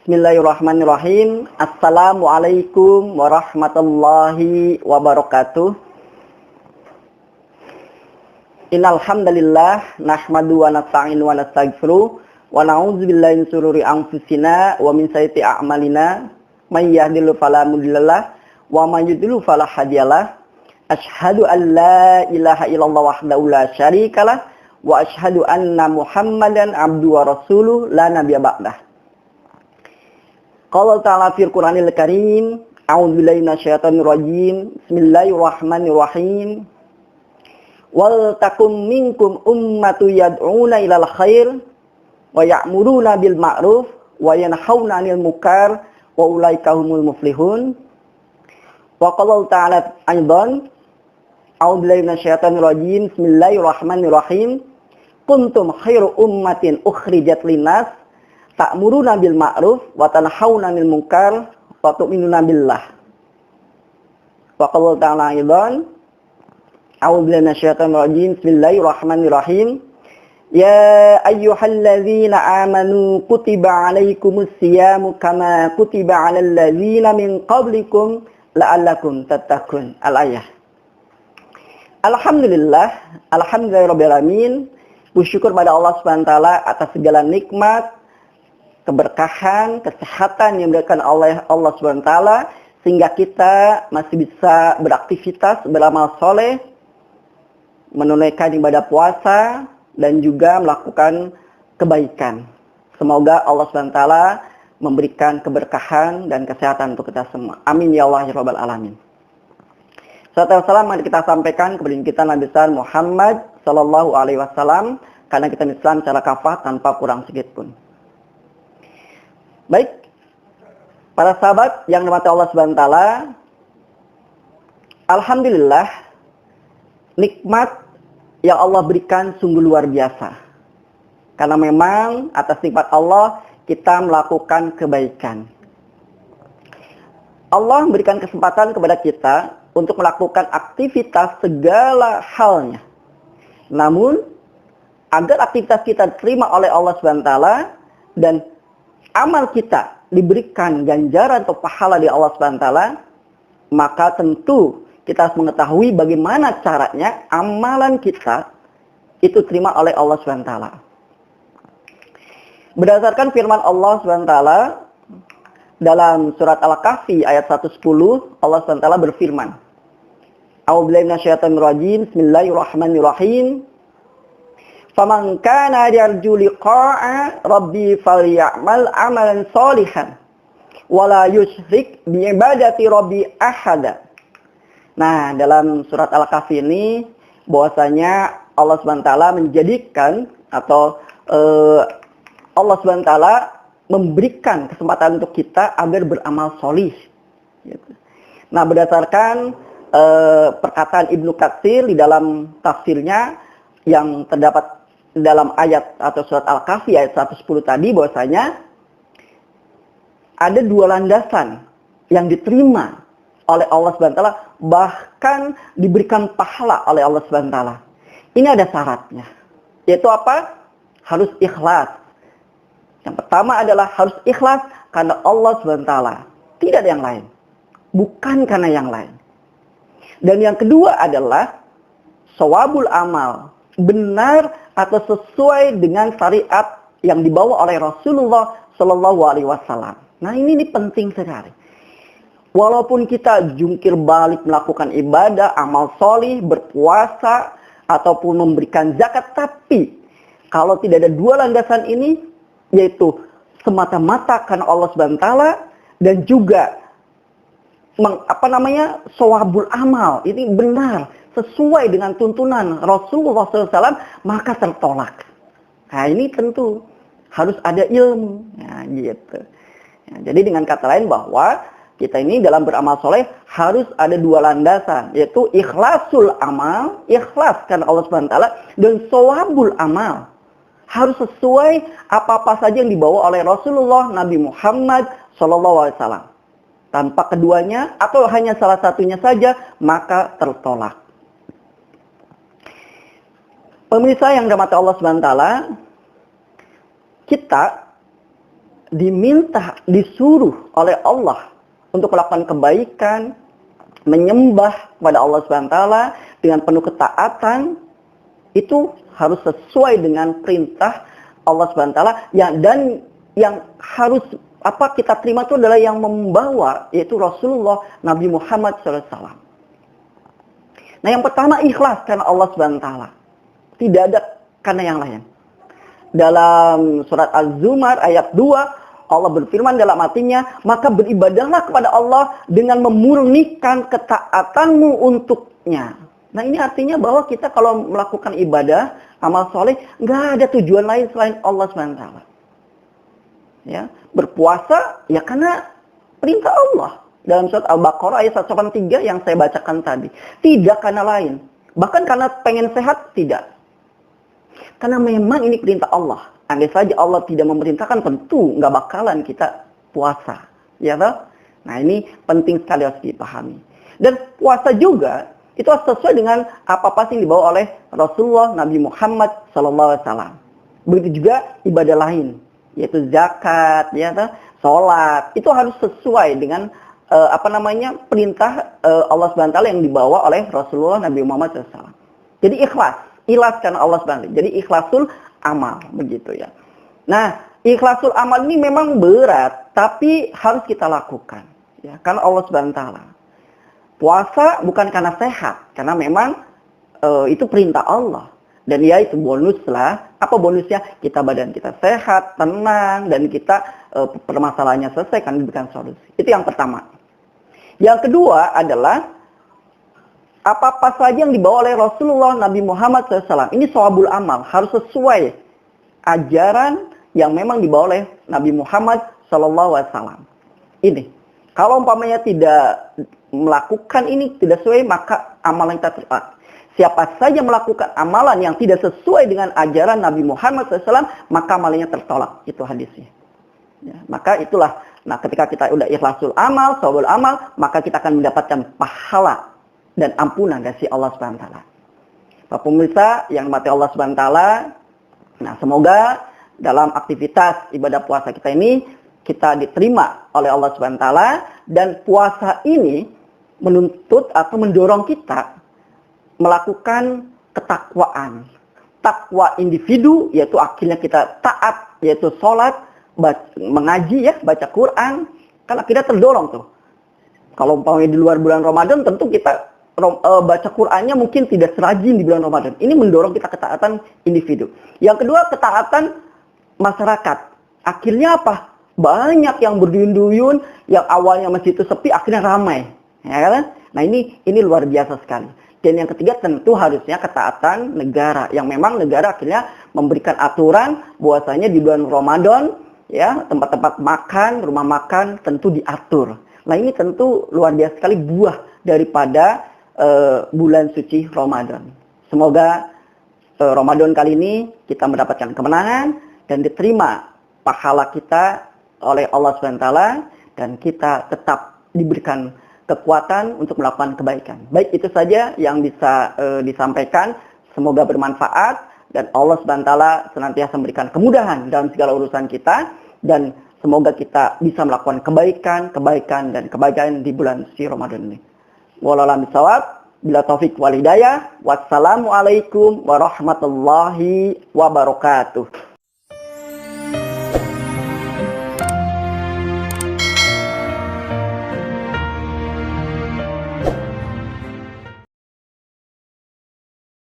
Bismillahirrahmanirrahim. Assalamualaikum warahmatullahi wabarakatuh. Innal hamdalillah nahmadu wa nasta'inu wa nastaghfiruh wa na'udzubillahi min shururi anfusina wa min sayyiati a'malina may yahdihillahu fala mudhillalah wa may yudhlil fala hadiyalah. Asyhadu an la ilaha illallah wahdahu la syarikalah wa asyhadu anna Muhammadan abduhu wa rasuluh la nabiyya ba'dah. Qala ta'ala fil Qur'anil Karim, a'udzubillahi minasyaitonir rajim. Bismillahirrahmanirrahim. Wal takum minkum ummatu yad'una ilal khair wa ya'muruna bil ma'ruf wa yanhauna 'anil munkar wa ulaika humul muflihun. Wa qala ta'ala aidan, a'udzubillahi minasyaitonir rajim. Bismillahirrahmanirrahim. Kuntum khairu ummatin ukhrijat linnas ta'muruna bil ma'ruf wa tanhauna 'anil munkar wa tu'minuna billah. Wa qala ta'ala aidan, a'udzubillahi minasyaitonir rajim. Bismillahirrahmanirrahim. Ya ayyuhalladzina amanu kutiba 'alaikumus syiyamu kama kutiba 'alal ladzina min qablikum la'allakum tattaqun. Al-ayah. Alhamdulillahirabbil alamin. Bersyukur pada Allah Subhanahu wa taala atas segala nikmat, keberkahan, kesehatan yang diberikan oleh Allah Subhanahu wa taala sehingga kita masih bisa beraktivitas, beramal soleh, menunaikan ibadah puasa, dan juga melakukan kebaikan. Semoga Allah SWT memberikan keberkahan dan kesehatan untuk kita semua. Amin ya Allah ya Rabbal Alamin. Salam mari kita sampaikan kepada kita Nabi besar Muhammad Sallallahu Alaihi Wasallam, karena kita Islam secara kafah tanpa kurang sedikit pun. Baik, para sahabat yang dirahmati Allah SWT, alhamdulillah, nikmat yang Allah berikan sungguh luar biasa. Karena memang atas nikmat Allah kita melakukan kebaikan. Allah memberikan kesempatan kepada kita untuk melakukan aktivitas segala halnya. Namun, agar aktivitas kita diterima oleh Allah SWT dan amal kita diberikan ganjaran atau pahala di Allah SWT, maka tentu kita harus mengetahui bagaimana caranya amalan kita itu terima oleh Allah SWT. Berdasarkan firman Allah SWT dalam surat Al-Kahfi ayat 110, Allah SWT berfirman, A'udzubillahi minasyaitonir rajim. Bismillahirrahmanirrahim. Faman kana yarju liqa'a rabbi falyamal amalan shalihan wa la yusyrik bi ibadati rabbi ahada. Nah, dalam surat Al-Kahfi ini bahwasanya Allah SWT menjadikan atau Allah SWT memberikan kesempatan untuk kita agar beramal solih. Nah, berdasarkan perkataan Ibnu Katsir di dalam tafsirnya yang terdapat dalam ayat atau surat Al-Kahfi ayat 110 tadi, bahwasanya ada dua landasan yang diterima oleh Allah SWT, bahkan diberikan pahala oleh Allah SWT. Ini ada syaratnya, yaitu apa? Harus ikhlas. Yang pertama adalah harus ikhlas karena Allah SWT, tidak ada yang lain, bukan karena yang lain. Dan yang kedua adalah shawabul amal, benar atau sesuai dengan syariat yang dibawa oleh Rasulullah Shallallahu Alaihi Wasallam. Nah, ini penting sekali. Walaupun kita jungkir balik melakukan ibadah, amal solih, berpuasa, ataupun memberikan zakat, tapi kalau tidak ada dua landasan ini, yaitu semata-mata karena Allah SWT dan juga shawabul amal, ini benar sesuai dengan tuntunan Rasulullah SAW, maka tertolak. Nah, ini tentu harus ada ilmu. Nah, gitu. Nah, jadi dengan kata lain bahwa kita ini dalam beramal soleh harus ada dua landasan, yaitu ikhlasul amal, ikhlas karena Allah SWT, dan shawabul amal. Harus sesuai apa-apa saja yang dibawa oleh Rasulullah Nabi Muhammad SAW. Tanpa keduanya atau hanya salah satunya saja, maka tertolak. Pemirsa yang dirahmati Allah SWT, kita disuruh oleh Allah untuk melakukan kebaikan, menyembah kepada Allah SWT dengan penuh ketaatan, itu harus sesuai dengan perintah Allah SWT dan yang harus kita terima itu adalah yang membawa, yaitu Rasulullah Nabi Muhammad SAW. Nah, yang pertama ikhlas karena Allah SWT. Tidak ada karena yang lain. Dalam surat Az-Zumar ayat 2, Allah berfirman dalam artinya, maka beribadahlah kepada Allah dengan memurnikan ketaatanmu untuknya. Nah, ini artinya bahwa kita kalau melakukan ibadah, amal soleh, nggak ada tujuan lain selain Allah SWT. Ya, berpuasa ya karena perintah Allah. Dalam surat Al-Baqarah ayat 183 yang saya bacakan tadi. Tidak karena lain. Bahkan karena pengen sehat, tidak. Karena memang ini perintah Allah. Andai saja Allah tidak memerintahkan, tentu nggak bakalan kita puasa. Ya toh? Nah, ini penting sekali harus dipahami. Dan puasa juga itu harus sesuai dengan apa-apa yang dibawa oleh Rasulullah Nabi Muhammad SAW. Begitu juga ibadah lain, yaitu zakat, ya toh? Sholat. Itu harus sesuai dengan perintah Allah SWT yang dibawa oleh Rasulullah Nabi Muhammad SAW. Jadi ikhlas karena Allah SWT. Jadi ikhlasul amal, begitu ya. Nah, ikhlasul amal ini memang berat, tapi harus kita lakukan, ya, karena Allah SWT. Puasa bukan karena sehat, karena memang itu perintah Allah. Dan ya itu bonus lah. Apa bonusnya? Badan kita sehat, tenang, dan kita permasalahannya selesai kan diberikan solusi. Itu yang pertama. Yang kedua adalah apa-apa saja yang dibawa oleh Rasulullah Nabi Muhammad SAW. Ini shawabul amal. Harus sesuai ajaran yang memang dibawa oleh Nabi Muhammad SAW. Ini. Kalau umpamanya tidak melakukan ini, tidak sesuai, maka amalan kita tertolak. Siapa saja melakukan amalan yang tidak sesuai dengan ajaran Nabi Muhammad SAW, maka amalannya tertolak. Itu hadisnya. Ya, maka itulah. Nah, ketika kita udah ikhlasul amal, shawabul amal, maka kita akan mendapatkan pahala dan ampunan dari Allah SWT. Bapak pemirsa yang mati Allah SWT, nah semoga dalam aktivitas ibadah puasa kita ini, kita diterima oleh Allah SWT, dan puasa ini menuntut atau mendorong kita melakukan ketakwaan. Takwa individu, yaitu akhirnya kita taat, yaitu sholat, mengaji ya, baca Quran, kan akhirnya terdorong tuh. Kalau umpamanya di luar bulan Ramadan, tentu kita baca Qur'annya mungkin tidak serajin di bulan Ramadan. Ini mendorong kita ketaatan individu. Yang kedua, ketaatan masyarakat. Akhirnya apa? Banyak yang berduyun-duyun, yang awalnya masjid itu sepi, akhirnya ramai. Ya kan? Nah, ini luar biasa sekali. Dan yang ketiga, tentu harusnya ketaatan negara. Yang memang negara akhirnya memberikan aturan bahwasanya di bulan Ramadan, ya, tempat-tempat makan, rumah makan tentu diatur. Nah, ini tentu luar biasa sekali buah daripada bulan suci Ramadan. Semoga Ramadan kali ini kita mendapatkan kemenangan dan diterima pahala kita oleh Allah SWT, dan kita tetap diberikan kekuatan untuk melakukan kebaikan. Baik, itu saja yang bisa disampaikan. Semoga bermanfaat dan Allah SWT senantiasa memberikan kemudahan dalam segala urusan kita, dan semoga kita bisa melakukan kebaikan di bulan suci Ramadan ini. Wallahualam bishawab. Bila taufik wal hidayah. Wassalamualaikum warahmatullahi wabarakatuh.